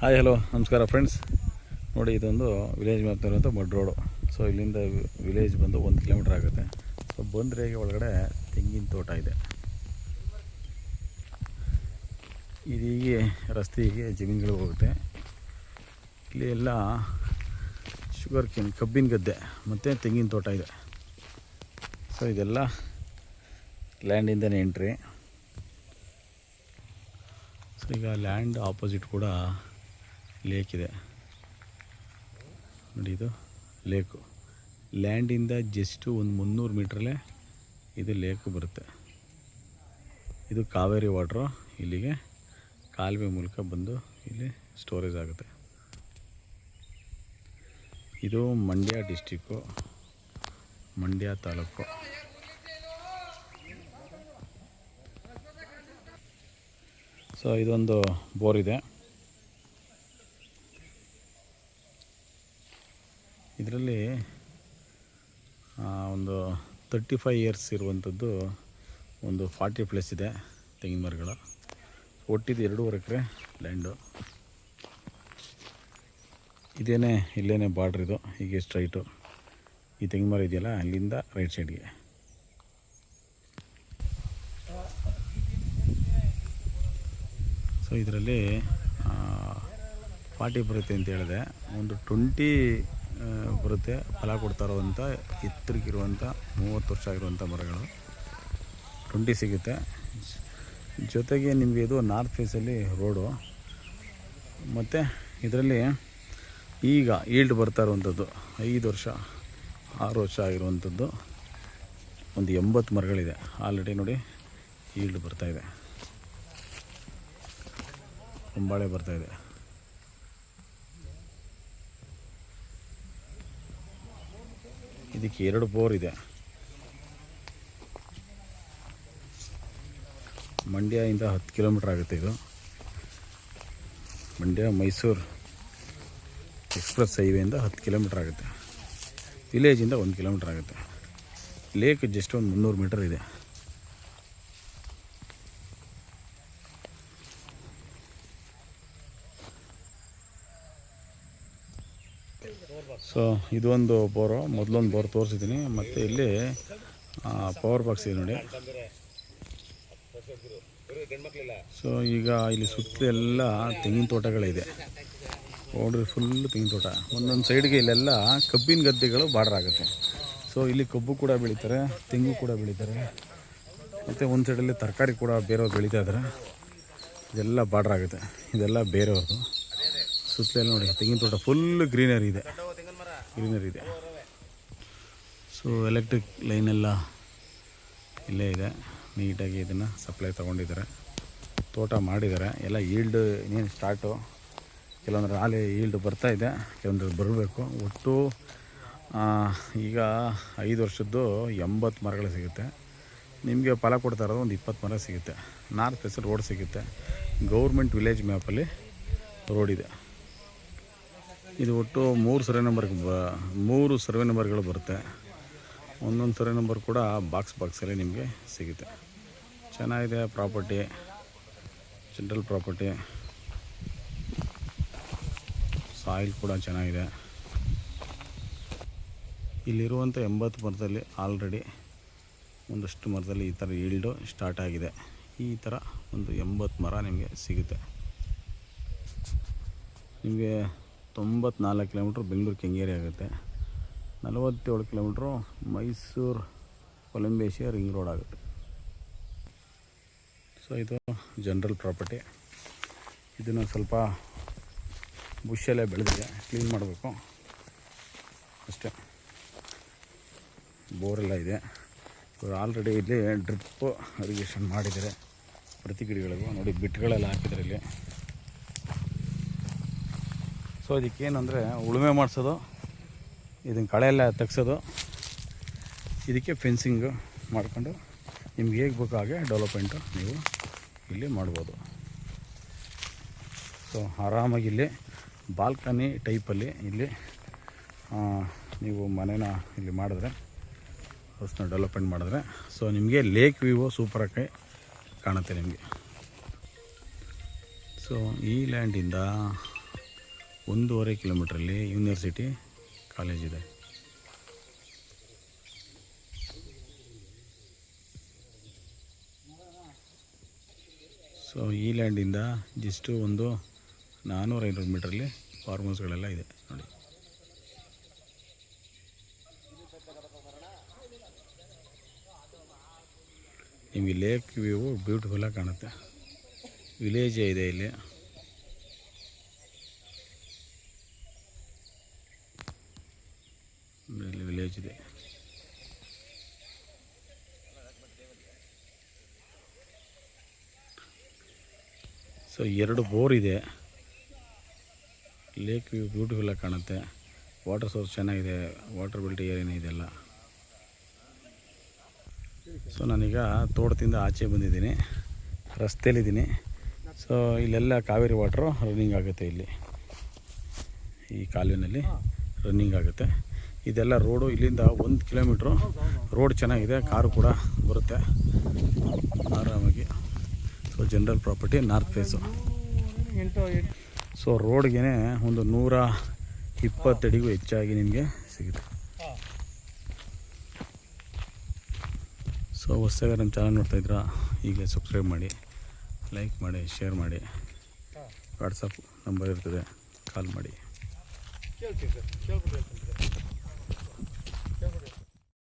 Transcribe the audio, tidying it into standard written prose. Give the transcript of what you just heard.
Hi hello ನಮಸ್ಕಾರ friends. ನೋಡಿ, ಇದೊಂದು ವಿಲೇಜ್ ಮ್ಯಾಪ್ನಲ್ಲಿರುವಂಥ ಮಡ್ ರೋಡು. ಸೊ ಇಲ್ಲಿಂದ ವಿಲೇಜ್ ಬಂದು 1 ಕಿಲೋಮೀಟ್ರ್ ಆಗುತ್ತೆ. ಸೊ ಬಂದರೆ ಒಳಗಡೆ ತೆಂಗಿನ ತೋಟ ಇದೆ. ಇದೀಗೆ ರಸ್ತೆಗೆ ಜಮೀನುಗಳು ಹೋಗುತ್ತೆ. ಇಲ್ಲಿ ಎಲ್ಲ ಶುಗರ್ ಕೇನ್, ಕಬ್ಬಿನ ಗದ್ದೆ ಮತ್ತು ತೆಂಗಿನ ತೋಟ ಇದೆ. ಸೊ ಇದೆಲ್ಲ ಲ್ಯಾಂಡಿಂದನೇ ಎಂಟ್ರಿ. ಸೊ ಈಗ ಲ್ಯಾಂಡ್ ಆಪೋಸಿಟ್ ಕೂಡ ಲೇಕ್ ಇದೆ ನೋಡಿ. ಇದು ಲೇಕು. ಲ್ಯಾಂಡಿಂದ ಜಸ್ಟು ಒಂದು 300 ಮೀಟ್ರಲ್ಲೇ ಇದು ಲೇಕು ಬರುತ್ತೆ. ಇದು ಕಾವೇರಿ ವಾಟ್ರು ಇಲ್ಲಿಗೆ ಕಾಲುವೆ ಮೂಲಕ ಬಂದು ಇಲ್ಲಿ ಸ್ಟೋರೇಜ್ ಆಗುತ್ತೆ. ಇದು ಮಂಡ್ಯ ಡಿಸ್ಟಿಕ್ಕು, ಮಂಡ್ಯ ತಾಲೂಕು. ಸೊ ಇದೊಂದು ಬೋರ್ ಇದೆ. ಇದರಲ್ಲಿ ಒಂದು 35 ಇಯರ್ಸ್ ಇರುವಂಥದ್ದು ಒಂದು 40+ ಇದೆ ತೆಂಗಿನ ಮರಗಳು. ಒಟ್ಟಿದ್ದು 2.5 ಎಕರೆ ಲ್ಯಾಂಡು. ಇಲ್ಲೇನೇ ಬಾರ್ಡ್ರ್. ಇದು ಹೀಗೆ ಸ್ಟ್ರೈಟು ಈ ತೆಂಗಿನ ಮರ ಇದೆಯಲ್ಲ, ಅಲ್ಲಿಂದ ರೈಟ್ ಸೈಡ್ಗೆ. ಸೊ ಇದರಲ್ಲಿ 40 ಬರುತ್ತೆ ಅಂತ ಹೇಳಿದೆ. ಒಂದು 20 ಬರುತ್ತೆ. ಫಲ ಕೊಡ್ತಾ ಇರುವಂಥ ಎತ್ತರಕ್ಕಿರುವಂಥ 30 ವರ್ಷ ಆಗಿರುವಂಥ ಮರಗಳು 20 ಸಿಗುತ್ತೆ. ಜೊತೆಗೆ ನಿಮಗೆ ಇದು ನಾರ್ತ್ ಫೇಸಲ್ಲಿ ರೋಡು. ಮತ್ತು ಇದರಲ್ಲಿ ಈಗ ಈಲ್ಡ್ ಬರ್ತಾ ಇರುವಂಥದ್ದು 5 ವರ್ಷ 6 ವರ್ಷ ಆಗಿರುವಂಥದ್ದು ಒಂದು 80 ಮರಗಳಿದೆ ಆಲ್ರೆಡಿ. ನೋಡಿ, ಈಲ್ಡ್ ಬರ್ತಾಯಿದೆ, ಹೊಂಬಾಳೆ ಬರ್ತಾಯಿದೆ. ಇದಕ್ಕೆ 2 ಬೋರ್ ಇದೆ. ಮಂಡ್ಯದಿಂದ 10 ಕಿಲೋಮೀಟ್ರ್ ಆಗುತ್ತೆ. ಇದು ಮಂಡ್ಯ ಮೈಸೂರು ಎಕ್ಸ್ಪ್ರೆಸ್ ಹೈವೇಯಿಂದ 10 ಕಿಲೋಮೀಟ್ರ್ ಆಗುತ್ತೆ. ವಿಲೇಜಿಂದ 1 ಕಿಲೋಮೀಟ್ರ್ ಆಗುತ್ತೆ. ಲೇಕ್ ಜಸ್ಟ್ ಒಂದು 300 ಮೀಟರ್ ಇದೆ. ಸೊ ಇದೊಂದು ಬೋರು, ಮೊದಲೊಂದು ಬೋರ್ ತೋರಿಸಿದ್ದೀನಿ. ಮತ್ತು ಇಲ್ಲಿ ಪವರ್ ಬಾಕ್ಸ್ ಇದೆ ನೋಡಿ. ಸೊ ಈಗ ಇಲ್ಲಿ ಸುತ್ತಲೂ ಎಲ್ಲ ತೆಂಗಿನ ತೋಟಗಳಿದೆ. ನೋಡ್ರಿ, ಫುಲ್ಲು ತೆಂಗಿನ ತೋಟ. ಒಂದೊಂದು ಸೈಡ್ಗೆ ಇಲ್ಲೆಲ್ಲ ಕಬ್ಬಿನ ಗದ್ದೆಗಳು ಬಾರ್ಡರ್ ಆಗುತ್ತೆ. ಸೊ ಇಲ್ಲಿ ಕಬ್ಬು ಕೂಡ ಬೆಳೀತಾರೆ, ತೆಂಗು ಕೂಡ ಬೆಳೀತಾರೆ. ಮತ್ತು ಒಂದು ಸೈಡಲ್ಲಿ ತರಕಾರಿ ಕೂಡ ಬೇರೆಯವ್ರು ಬೆಳೀತಾ ಇದ್ದಾರೆ. ಇದೆಲ್ಲ ಬಾರ್ಡರ್ ಆಗುತ್ತೆ. ಇದೆಲ್ಲ ಬೇರೆಯವ್ರದ್ದು. ಸುತ್ತಲೆಲ್ಲ ನೋಡಿ ತೆಂಗಿನ ತೋಟ ಫುಲ್ ಗ್ರೀನರಿ ಇದೆ. ಸೊ ಎಲೆಕ್ಟ್ರಿಕ್ ಲೈನೆಲ್ಲ ಇಲ್ಲೇ ಇದೆ. ನೀಟಾಗಿ ಇದನ್ನು ಸಪ್ಲೈ ತೊಗೊಂಡಿದ್ದಾರೆ, ತೋಟ ಮಾಡಿದ್ದಾರೆ. ಎಲ್ಲ ಈಲ್ಡ್ ಇನ್ನೇನು ಸ್ಟಾರ್ಟು. ಕೆಲವೊಂದು ಹಾಲೆ ಈಲ್ಡ್ ಬರ್ತಾಯಿದೆ, ಕೆಲವೊಂದು ಬರಬೇಕು. ಒಟ್ಟು ಈಗ 5 ವರ್ಷದ್ದು 80 ಮರಗಳು ಸಿಗುತ್ತೆ. ನಿಮಗೆ ಫಲ ಕೊಡ್ತಾ ಇರೋದು ಒಂದು 20 ಮರ ಸಿಗುತ್ತೆ. ನಾರ್ತ್ ಫೇಸಲ್ಲಿ ರೋಡ್ ಸಿಗುತ್ತೆ. ಗೌರ್ಮೆಂಟ್ ವಿಲೇಜ್ ಮ್ಯಾಪಲ್ಲಿ ರೋಡ್ ಇದೆ. ಇದು ಒಟ್ಟು 3 ಸರ್ವೆ ನಂಬರ್ಗಳು ಬರುತ್ತೆ. ಒಂದೊಂದು ಸರ್ವೆ ನಂಬರ್ ಕೂಡ ಬಾಕ್ಸಲ್ಲಿ ನಿಮಗೆ ಸಿಗುತ್ತೆ. ಚೆನ್ನಾಗಿದೆ ಪ್ರಾಪರ್ಟಿ, ಜನರಲ್ ಪ್ರಾಪರ್ಟಿ. ಸಾಯಿಲ್ ಕೂಡ ಚೆನ್ನಾಗಿದೆ. ಇಲ್ಲಿರುವಂಥ 80 ಮರದಲ್ಲಿ ಆಲ್ರೆಡಿ ಒಂದಷ್ಟು ಮರದಲ್ಲಿ ಈ ಥರ ಈಲ್ಡು ಸ್ಟಾರ್ಟ್ ಆಗಿದೆ. ಈ ಥರ ಒಂದು 80 ಮರ ನಿಮಗೆ ಸಿಗುತ್ತೆ. ನಿಮಗೆ 94 ಕಿಲೋಮೀಟ್ರ್ ಬೆಂಗಳೂರು ಕೆಂಗೇರಿ ಆಗುತ್ತೆ. 47 ಕಿಲೋಮೀಟ್ರು ಮೈಸೂರು ಕೊಲಂಬೇಶಿಯ ರಿಂಗ್ ರೋಡ್ ಆಗುತ್ತೆ. ಸೊ ಇದು ಜನರಲ್ ಪ್ರಾಪರ್ಟಿ. ಇದನ್ನು ಸ್ವಲ್ಪ ಬುಷಲ್ಲೇ ಬೆಳೆದಿದೆ, ಕ್ಲೀನ್ ಮಾಡಬೇಕು ಅಷ್ಟೇ. ಬೋರೆಲ್ಲ ಇದೆ. ಇವರು ಆಲ್ರೆಡಿ ಇಲ್ಲಿ ಡ್ರಿಪ್ ಇರಿಗೇಷನ್ ಮಾಡಿದ್ದಾರೆ ಪ್ರತಿ ಗಿಡಗಳಿಗೂ. ನೋಡಿ, ಬಿಟ್ಗಳೆಲ್ಲ ಹಾಕಿದ್ದಾರೆ ಇಲ್ಲಿ. ಸೊ ಇದಕ್ಕೇನಂದರೆ ಉಳುಮೆ ಮಾಡಿಸೋದು, ಇದನ್ನು ಕಳೆಯೆಲ್ಲ ತೆಗ್ಸೋದು, ಇದಕ್ಕೆ ಫೆನ್ಸಿಂಗು ಮಾಡ್ಕೊಂಡು ನಿಮ್ಗೆ ಹೇಗೆ ಬೇಕು ಹಾಗೆ ಡೆವಲಪ್ಮೆಂಟು ನೀವು ಇಲ್ಲಿ ಮಾಡ್ಬೋದು. ಸೊ ಆರಾಮಾಗಿ ಇಲ್ಲಿ ಬಾಲ್ಕನಿ ಟೈಪಲ್ಲಿ ಇಲ್ಲಿ ನೀವು ಮನೇನ ಇಲ್ಲಿ ಮಾಡಿದ್ರೆ, ಹೌಸ್ನ ಡೆವಲಪ್ಮೆಂಟ್ ಮಾಡಿದ್ರೆ, ಸೊ ನಿಮಗೆ ಲೇಕ್ ವ್ಯೂ ಸೂಪರಾಗಿ ಕಾಣುತ್ತೆ ನಿಮಗೆ. ಸೊ ಈ ಲ್ಯಾಂಡಿಂದ 1.5 ಕಿಲೋಮೀಟ್ರಲ್ಲಿ ಯೂನಿವರ್ಸಿಟಿ ಕಾಲೇಜ್ ಇದೆ. ಸೊ ಈ ಲ್ಯಾಂಡಿಂದ ಜಸ್ಟು ಒಂದು 400-500 ಮೀಟ್ರಲ್ಲಿ ಫಾರ್ಮ್ ಹೌಸ್ಗಳೆಲ್ಲ ಇದೆ ನೋಡಿ. ನಿಮಗೆ ಲೇಕ್ ವ್ಯೂ ಬ್ಯೂಟಿಫುಲ್ಲಾಗಿ ಕಾಣುತ್ತೆ. ವಿಲೇಜೇ ಇದೆ ಇಲ್ಲಿ. ಇಲ್ಲಿ ವಿಲೇಜ್ ಇದೆ. ಸೊ 2 ಬೋರ್ ಇದೆ. ಲೇಕ್ ವ್ಯೂ ಬ್ಯೂಟಿಫುಲ್ಲಾಗಿ ಕಾಣುತ್ತೆ. ವಾಟರ್ ಸೋರ್ಸ್ ಚೆನ್ನಾಗಿದೆ. ವಾಟರ್ ಬಿಲ್ಟ್ ಏರಿಯಾ ಇದೆಲ್ಲ. ಸೊ ನಾನೀಗ ತೋಟದಿಂದ ಆಚೆ ಬಂದಿದ್ದೀನಿ, ರಸ್ತೆಯಲ್ಲಿದ್ದೀನಿ. ಸೊ ಇಲ್ಲೆಲ್ಲ ಕಾವೇರಿ ವಾಟ್ರು ರನ್ನಿಂಗ್ ಆಗುತ್ತೆ. ಇಲ್ಲಿ ಈ ಕಾಲುವೆಯಲ್ಲಿ ರನ್ನಿಂಗ್ ಆಗುತ್ತೆ. ಇದೆಲ್ಲ ರೋಡು. ಇಲ್ಲಿಂದ 1 ಕಿಲೋಮೀಟ್ರು ರೋಡ್ ಚೆನ್ನಾಗಿದೆ. ಕಾರು ಕೂಡ ಬರುತ್ತೆ ಆರಾಮಾಗಿ. So general property north face. So ರೋಡ್ಗೆ ಒಂದು 120 ಅಡಿಗೂ ಹೆಚ್ಚಾಗಿ ನಿಮಗೆ ಸಿಗುತ್ತೆ. ಸೊ ಹೊಸದಾಗಿ ನಮ್ಮ ಚಾನಲ್ ನೋಡ್ತಾಯಿದ್ದೀರಾ, ಈಗಲೇ ಸಬ್ಸ್ಕ್ರೈಬ್ ಮಾಡಿ, ಲೈಕ್ ಮಾಡಿ, ಶೇರ್ ಮಾಡಿ. ವಾಟ್ಸಪ್ ನಂಬರ್ ಇರ್ತದೆ, ಕಾಲ್ ಮಾಡಿ.